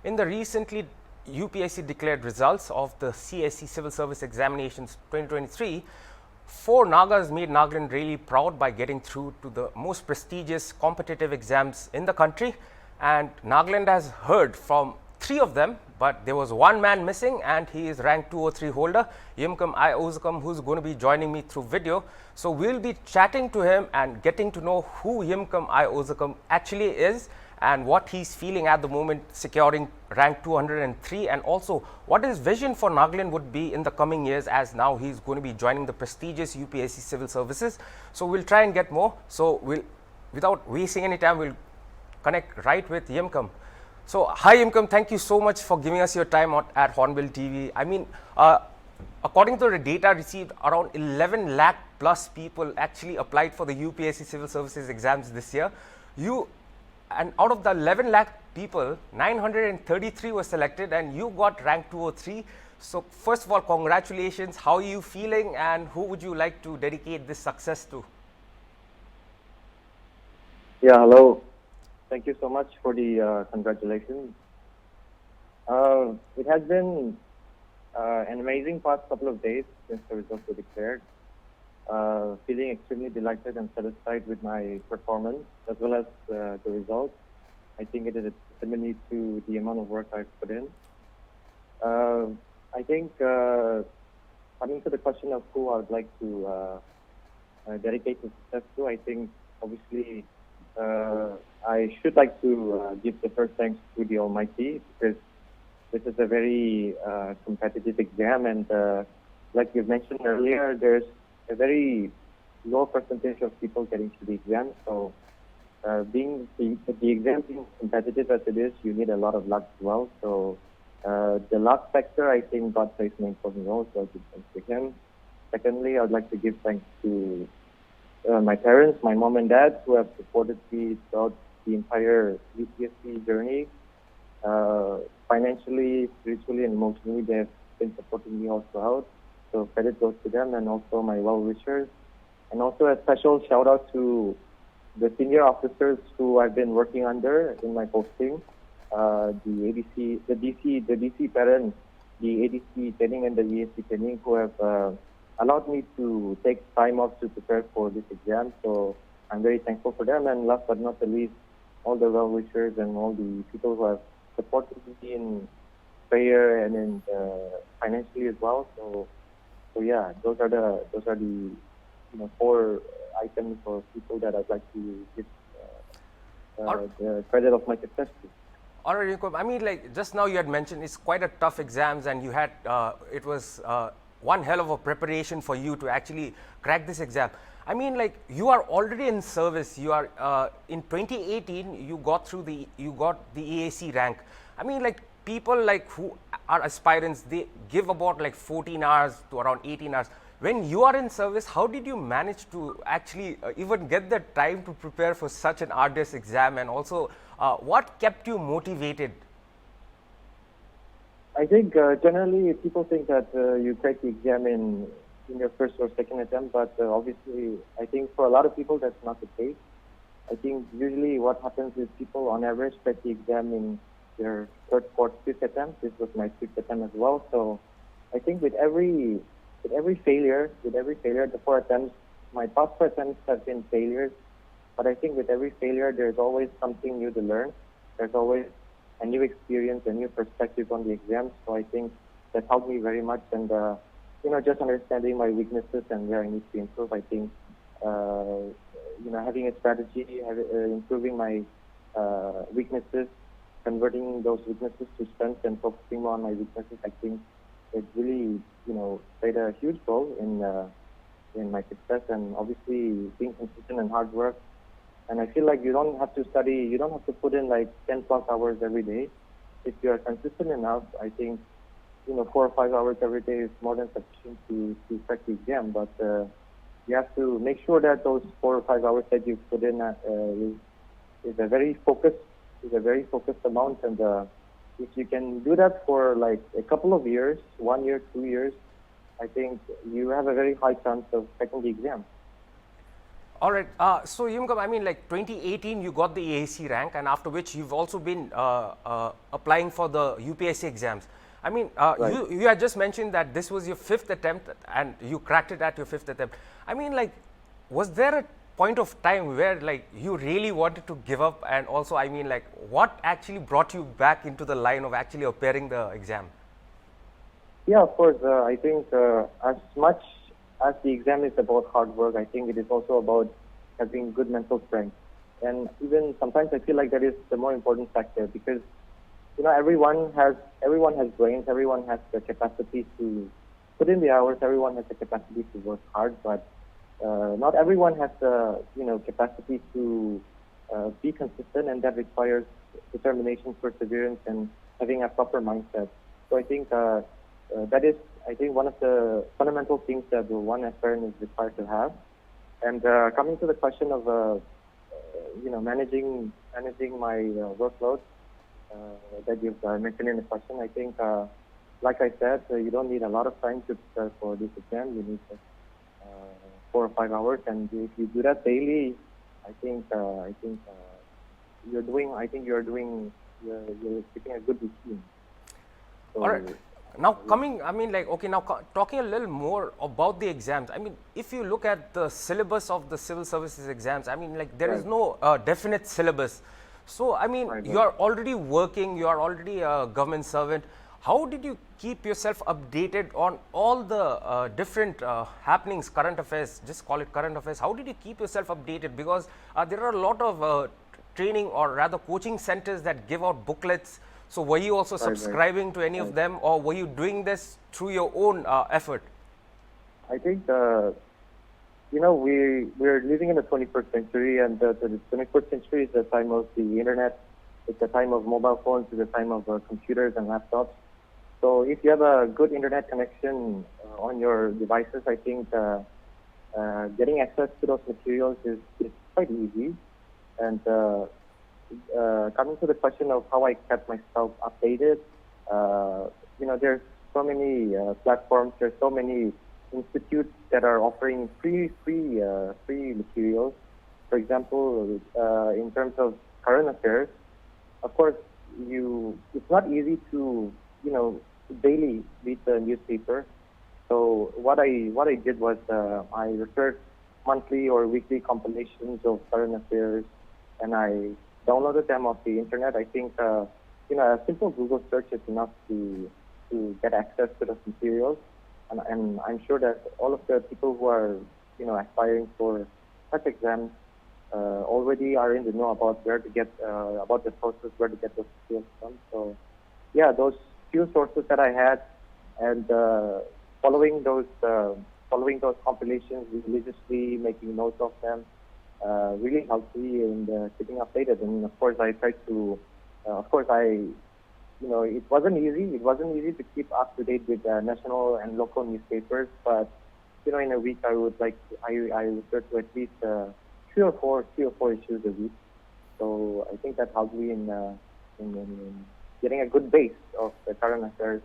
In the recently UPSC declared results of the CSE Civil Service Examinations 2023, four Nagas made Nagaland really proud by getting through to the most prestigious competitive exams in the country, and Nagaland has heard from three of them, but there was one man missing, and he is rank 203 holder, Yimkum Ozumkum, who's going to be joining me through video. So we'll be chatting to him and getting to know who Yimkum Ozumkum actually is and what he's feeling at the moment securing rank 203, and also what his vision for Nagaland would be in the coming years, as now he's going to be joining the prestigious UPSC Civil Services. So we'll try and get more. So without wasting any time, we'll connect right with Yimkum. So hi Yimkum, thank you so much for giving us your time at Hornbill TV. I mean, according to the data received, around 11 lakh plus people actually applied for the UPSC Civil Services exams this year. And out of the 11 lakh people, 933 were selected, and you got rank 203. So first of all, congratulations. How are you feeling, and who would you like to dedicate this success to? Yeah, hello. Thank you so much for the congratulations. It has been an amazing past couple of days since the results were declared. Feeling extremely delighted and satisfied with my performance as well as the results. I think it is a testimony to the amount of work I've put in. I think coming to the question of who I would like to dedicate the success to, I think obviously I should like to give the first thanks to the Almighty, because this is a very competitive exam, and like you mentioned earlier, there's a very low percentage of people getting to the exam. So being the exam being competitive as it is, you need a lot of luck as well. So the luck factor, I think God plays an important role, so I give thanks to him. Secondly, I would like to give thanks to my parents, my mom and dad, who have supported me throughout the entire UPSC journey. Financially, spiritually, and emotionally, they have been supporting me all throughout. So credit goes to them, and also my well-wishers. And also a special shout-out to the senior officers who I've been working under in my posting, the ADC, the DC parent, the ADC training and the ESC training, who have allowed me to take time off to prepare for this exam. So I'm very thankful for them. And last but not the least, all the well-wishers and all the people who have supported me in prayer and in financially as well. So yeah, those are the four items or people that I'd like to give the credit of my success to. All right, Yimkum. I mean, like just now you had mentioned it's quite a tough exams, and you had it was one hell of a preparation for you to actually crack this exam. I mean, like you are already in service. You are in 2018. You got the AAC rank. I mean, like people like who are aspirants, they give about like 14 hours to around 18 hours. When you are in service, how did you manage to actually even get the time to prepare for such an arduous exam, and also what kept you motivated? I think generally people think that you crack the exam in your first or second attempt, but obviously I think for a lot of people that's not the case. I think usually what happens is people on average crack the exam in their third, fourth, fifth attempt. This was my fifth attempt as well. So I think with every failure, the four attempts, my past four attempts have been failures, but I think with every failure there's always something new to learn. There's always a new experience, a new perspective on the exam. So I think that helped me very much, and just understanding my weaknesses and where I need to improve. I think having a strategy, improving my weaknesses, converting those weaknesses to strengths, and focusing more on my weaknesses, I think it really played a huge role in my success. And obviously being consistent and hard work. And I feel like you don't have to study, you don't have to put in like 10 plus hours every day. If you are consistent enough, I think 4 or 5 hours every day is more than sufficient to crack the exam. But you have to make sure that those 4 or 5 hours that you put in is a very focused amount. And if you can do that for like a couple of years, 1 year, 2 years, I think you have a very high chance of cracking the exam. All right. So Yimkum, I mean, like 2018, you got the AAC rank, and after which you've also been applying for the UPSC exams. I mean, Right. you had just mentioned that this was your fifth attempt, and you cracked it at your fifth attempt. I mean, like, was there a point of time where like you really wanted to give up, and also, I mean, like, what actually brought you back into the line of actually appearing the exam? Yeah, of course. I think as much as the exam is about hard work, I think it is also about having good mental strength. And even sometimes I feel like that is the more important factor because everyone has brains, everyone has the capacity to put in the hours, everyone has the capacity to work hard, but not everyone has the capacity to be consistent, and that requires determination, perseverance, and having a proper mindset. So I think that is, I think, one of the fundamental things that one aspirant is required to have. And coming to the question of managing my workload that you've mentioned in the question, I think, like I said, you don't need a lot of time to prepare for this exam. You need 4 or 5 hours, and if you do that daily, I think you're keeping a good routine. So, All right. Now coming, I mean, like, okay, now talking a little more about the exams. I mean, if you look at the syllabus of the civil services exams, I mean, like, there is no definite syllabus. So, I mean, you are already working, you are already a government servant. How did you keep yourself updated on all the different happenings, current affairs, just call it current affairs? How did you keep yourself updated? Because there are a lot of training or rather coaching centers that give out booklets. So were you also subscribing to any of them, or were you doing this through your own effort? I think we're living in the 21st century, and the 21st century is the time of the internet. It's the time of mobile phones. It's the time of computers and laptops. So if you have a good internet connection on your devices, I think getting access to those materials is quite easy. And coming to the question of how I kept myself updated, there's so many platforms, there's so many institutes that are offering free materials. For example, in terms of current affairs, of course, it's not easy to daily read the newspaper. So what I did was I researched monthly or weekly compilations of current affairs, and I downloaded them off the internet. I think a simple Google search is enough to get access to those materials, and I'm sure that all of the people who are aspiring for such exams already are in the know about where to get about the sources where to get those materials from. So yeah, those few sources that I had, and following those compilations religiously, making notes of them, really helped me in keeping updated. And of course, I tried to, it wasn't easy. It wasn't easy to keep up to date with national and local newspapers. But in a week, I would refer to at least three or four issues a week. So I think that helped me in getting a good base of the current affairs,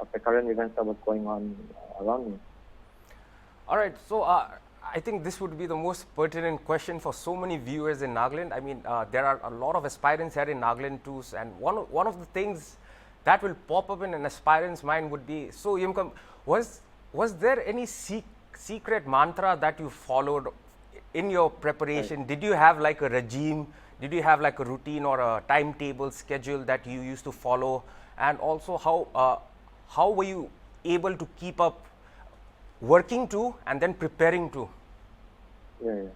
of the current events that was going on around me. All right. So I think this would be the most pertinent question for so many viewers in Nagaland. I mean, there are a lot of aspirants here in Nagaland too, and one of the things that will pop up in an aspirant's mind would be, so Yimkum, was there any secret mantra that you followed in your preparation? Right. Did you have like a regime? Did you have like a routine or a timetable schedule that you used to follow? And also, how were you able to keep up working to and then preparing to? Yeah.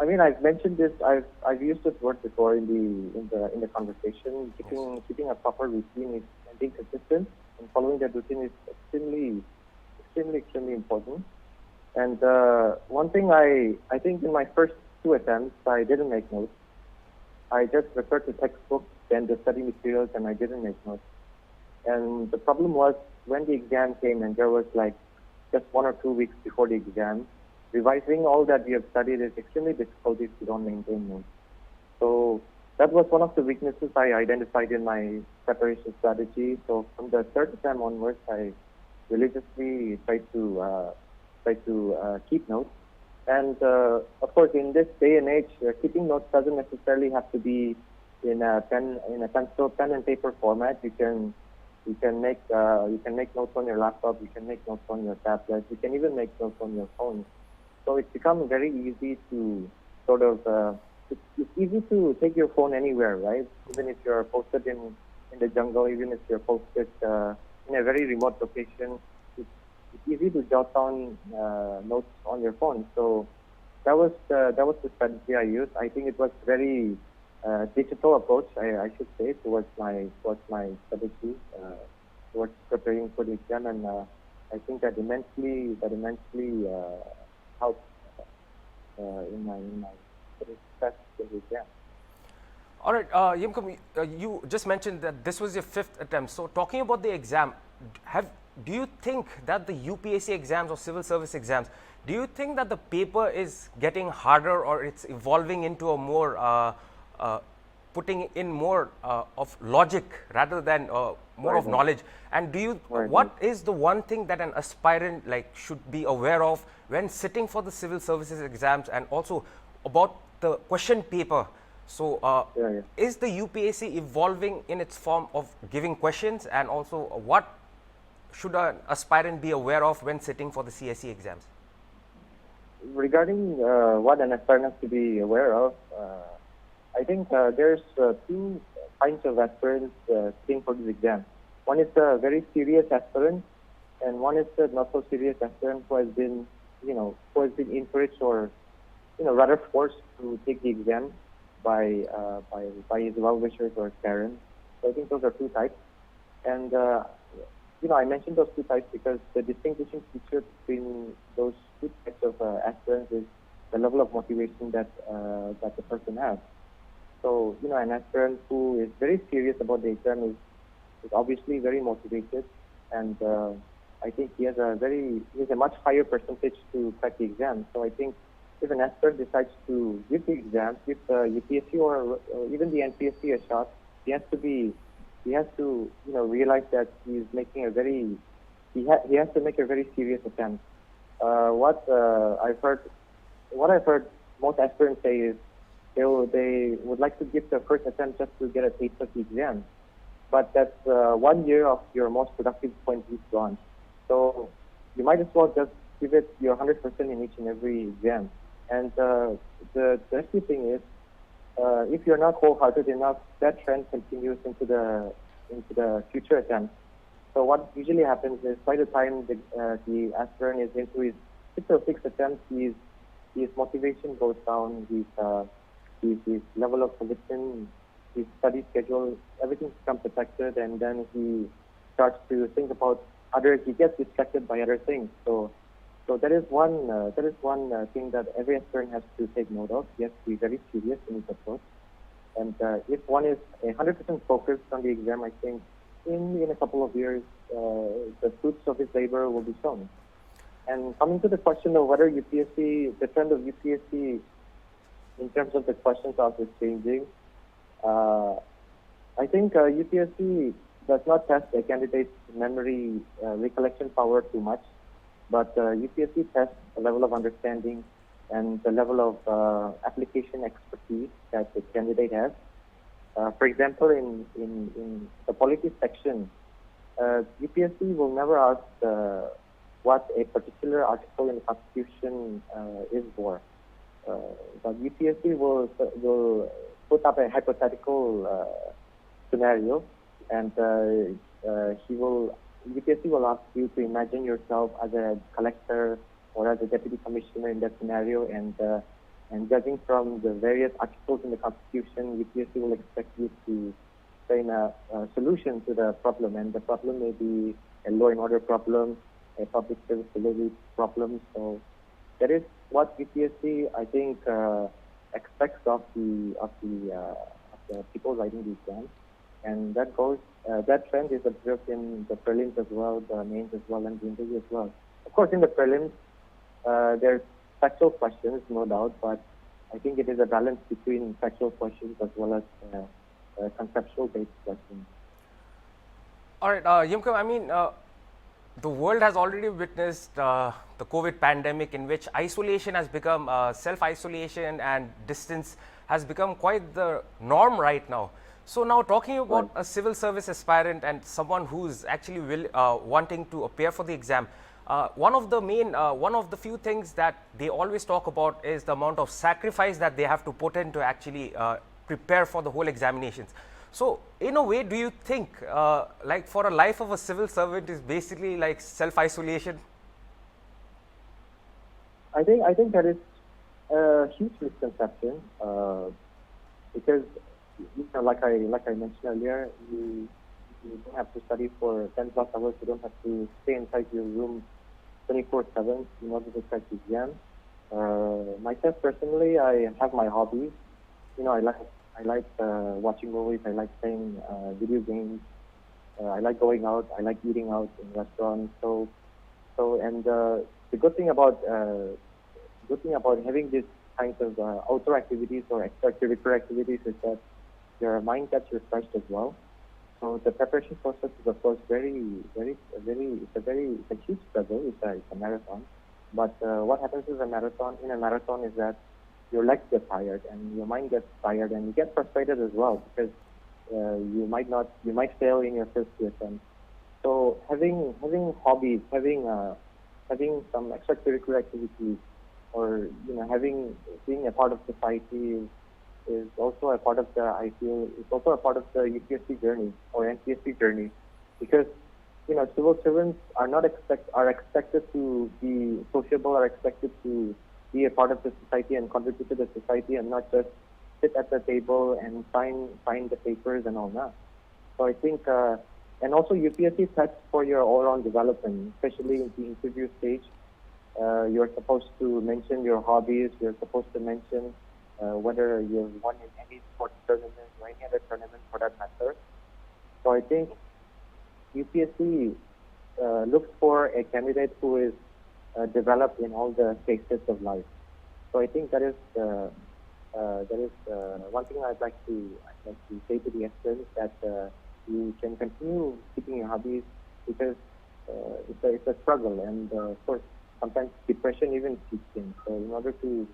I mean, I've mentioned this. I've used this word before in the conversation. Keeping a proper routine is, and being consistent and following that routine is extremely important. And one thing I think in my first 2 attempts, I didn't make notes. I just referred to textbooks and the study materials, and I didn't make notes. And the problem was when the exam came, and there was like just 1 or 2 weeks before the exam, revising all that we have studied is extremely difficult if you don't maintain notes. So that was one of the weaknesses I identified in my preparation strategy. So from the 3rd exam onwards, I religiously tried to try to keep notes. And of course, in this day and age, keeping notes doesn't necessarily have to be in a pen and paper format. You can make notes on your laptop. You can make notes on your tablet. You can even make notes on your phone. So it's become very easy to sort of it's easy to take your phone anywhere, right? Even if you're posted in the jungle, even if you're posted in a very remote location, it's easy to jot down notes on your phone. So that was the strategy I used. I think it was very digital approach, I should say, towards my strategy towards preparing for the exam, and I think that immensely helped in my success in the exam. All right, Yimkum, you just mentioned that this was your 5th attempt. So talking about the exam, do you think that the UPSC exams or civil service exams, do you think that the paper is getting harder or it's evolving into a more, putting in more of logic rather than more of knowledge? And do you, what is the one thing that an aspirant should be aware of when sitting for the civil services exams, and also about the question paper? So is the UPSC evolving in its form of giving questions, and also what should an aspirant be aware of when sitting for the CSE exams? Regarding what an aspirant has to be aware of, I think there's 2 kinds of aspirants sitting for this exam. One is a very serious aspirant, and one is a not so serious aspirant who has been, encouraged or, rather forced to take the exam by his well-wishers or his parents. So I think those are 2 types. And, I mentioned those 2 types because the distinguishing feature between those 2 types of aspirants is the level of motivation that the person has. So, an aspirant who is very serious about the exam is obviously very motivated, and I think he has a much higher percentage to crack the exam. So I think if an aspirant decides to give the exam, give UPSC or even the NPSC a shot, he has to realize that he's making he has to make a very serious attempt. What I've heard most aspirants say is they would like to give the first attempt just to get a taste of the exam, but that's 1 year of your most productive point is gone. So you might as well just give it your 100% in each and every exam. And the tricky thing is, if you're not wholehearted enough, that trend continues into the future attempts. So what usually happens is, by the time the aspirant is into his 5th or 6th attempt, his motivation goes down, his level of commitment, his study schedule, everything becomes affected, and then he starts to think about he gets distracted by other things. So that is one thing that every aspirant has to take note of. He has to be very serious in his approach. And if one is 100% focused on the exam, I think in a couple of years, the fruits of his labor will be shown. And coming to the question of whether the trend of UPSC in terms of the questions asked is changing, I think UPSC does not test a candidate's memory recollection power too much, but UPSC tests the level of understanding and the level of application expertise that the candidate has. For example, in the politics section, UPSC will never ask what a particular article in the Constitution is for. But UPSC will put up a hypothetical scenario, and UPSC will ask you to imagine yourself as a collector or as a deputy commissioner in that scenario, and judging from the various articles in the Constitution, UPSC will expect you to frame a solution to the problem, and the problem may be a law and order problem, a public service delivery problem. So that is what UPSC, I think, expects of the people writing the exams, and that trend is observed in the prelims as well, the mains as well, and the interview as well. Of course, in the prelims, there's factual questions, no doubt, but I think it is a balance between factual questions as well as conceptual-based questions. All right, Yimkum, I mean, the world has already witnessed the COVID pandemic, in which isolation has become self-isolation and distance has become quite the norm right now. So now talking about a civil service aspirant and someone who's actually wanting to appear for the exam, one of the few things that they always talk about is the amount of sacrifice that they have to put in to actually prepare for the whole examinations. So in a way, do you think like for a life of a civil servant is basically like self-isolation? I think that is a huge misconception because like I mentioned earlier, you don't have to study for 10 plus hours. You don't have to stay inside your room 24/7 in order to crack the exam. Myself personally, I have my hobbies. I like watching movies. I like playing video games. I like going out. I like eating out in restaurants. The good thing about having these kinds of outdoor activities or extracurricular activities is that your mind gets refreshed as well. So the preparation process is of course it's a huge struggle. It's a marathon. But what happens in a marathon is that your legs get tired and your mind gets tired and you get frustrated as well because you might fail in your first attempt. So having hobbies, having some extracurricular activities, or being a part of society is also a part of it's also a part of the UPSC journey or NPSC journey, because civil servants are expected to be sociable, are expected to be a part of the society and contribute to the society and not just sit at the table and sign the papers and all that. So I think, and also UPSC tests for your all-round development, especially in the interview stage. You're supposed to mention your hobbies. You're supposed to mention whether you've won in any sports tournament or any other tournament for that matter. So I think UPSC looks for a candidate who is developed in all the facets of life. So I think that is one thing I'd like to say to the aspirants, that you can continue keeping your hobbies, because it's a struggle, and of course sometimes depression even kicks in. So in order to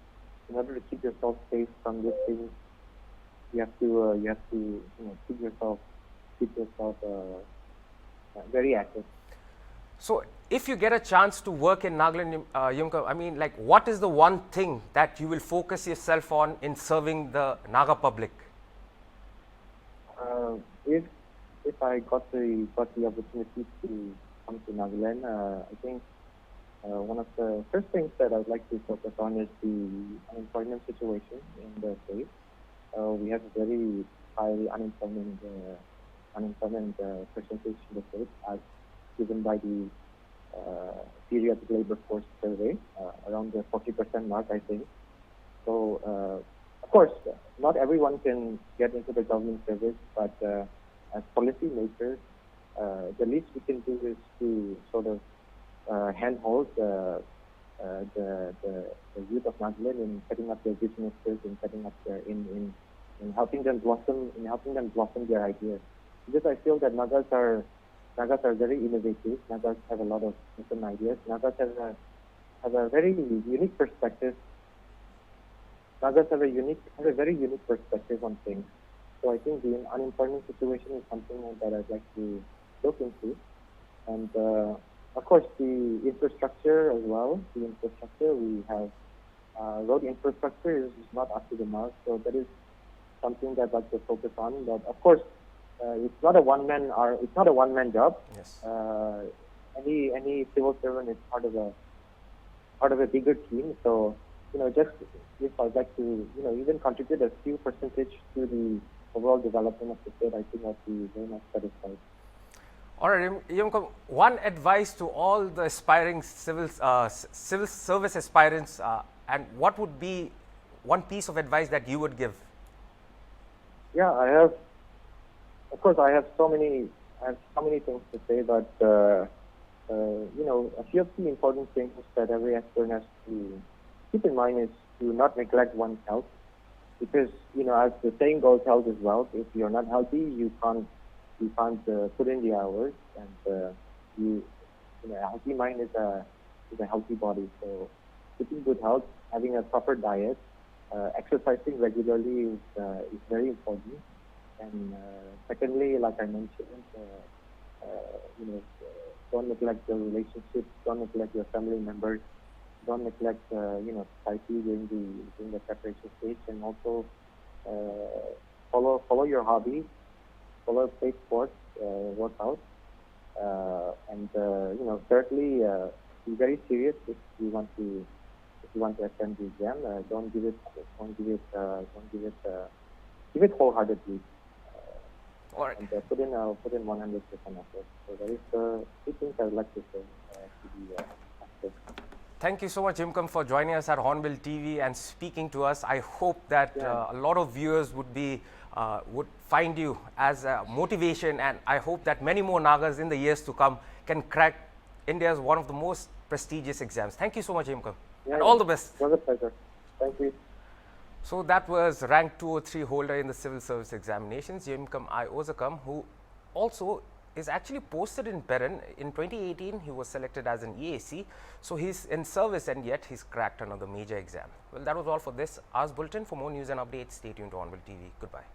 keep yourself safe from these things, you have to keep yourself very active. So if you get a chance to work in Nagaland, Yimkum, I mean, like, what is the one thing that you will focus yourself on in serving the Naga public? If I got the opportunity to come to Nagaland, I think one of the first things that I'd like to focus on is the unemployment situation in the state. We have a very high unemployment percentage in the state, as given by the periodic labor force survey, around the 40% mark, I think. So, of course, not everyone can get into the government service, but as policy makers, the least we can do is to sort of handhold the youth of Nagaland in setting up their businesses, in setting up in helping them blossom their ideas. Because I feel that Nagas are very innovative. Nagas have a lot of different ideas. Nagas have a very unique perspective. Nagas have a very unique perspective on things. So I think the unemployment situation is something that I'd like to look into. And of course, the infrastructure as well. The infrastructure we have, road infrastructure is not up to the mark. So that is something that I'd like to focus on. But of course, it's not a one-man job. Yes. Any civil servant is part of a bigger team. So just if I'd like to even contribute a few percentage to the overall development of the state, I think I'd be very much satisfied. All right, Yimkum, one advice to all the aspiring civil service aspirants, and what would be one piece of advice that you would give? Yeah, I have so many things to say, but a few of the important things that every aspirant has to keep in mind is to not neglect one's health, because as the saying goes, health is wealth. If you're not healthy, you can't put in the hours, and a healthy mind is a healthy body. So keeping good health, having a proper diet, exercising regularly is very important. And secondly, like I mentioned, don't neglect your relationships, don't neglect your family members, don't neglect society during the preparation stage, and also follow your hobbies, play sports, work out, and thirdly, be very serious if you want to attend the exam. Give it wholeheartedly. All right. And put in 100% effort. So that is the two things I would like to say to the actors. Thank you so much, Yimkum, for joining us at Hornbill TV and speaking to us. I hope that a lot of viewers would find you as a motivation, and I hope that many more Nagas in the years to come can crack India's one of the most prestigious exams. Thank you so much, Yimkum, and all the best. It was a pleasure. Thank you. So that was rank 203 holder in the civil service examinations, Yimkum Ozumkum, who also is actually posted in Peran. In 2018, he was selected as an EAC. So he's in service, and yet he's cracked another major exam. Well, that was all for this hour's bulletin. For more news and updates, stay tuned to Hornbill TV. Goodbye.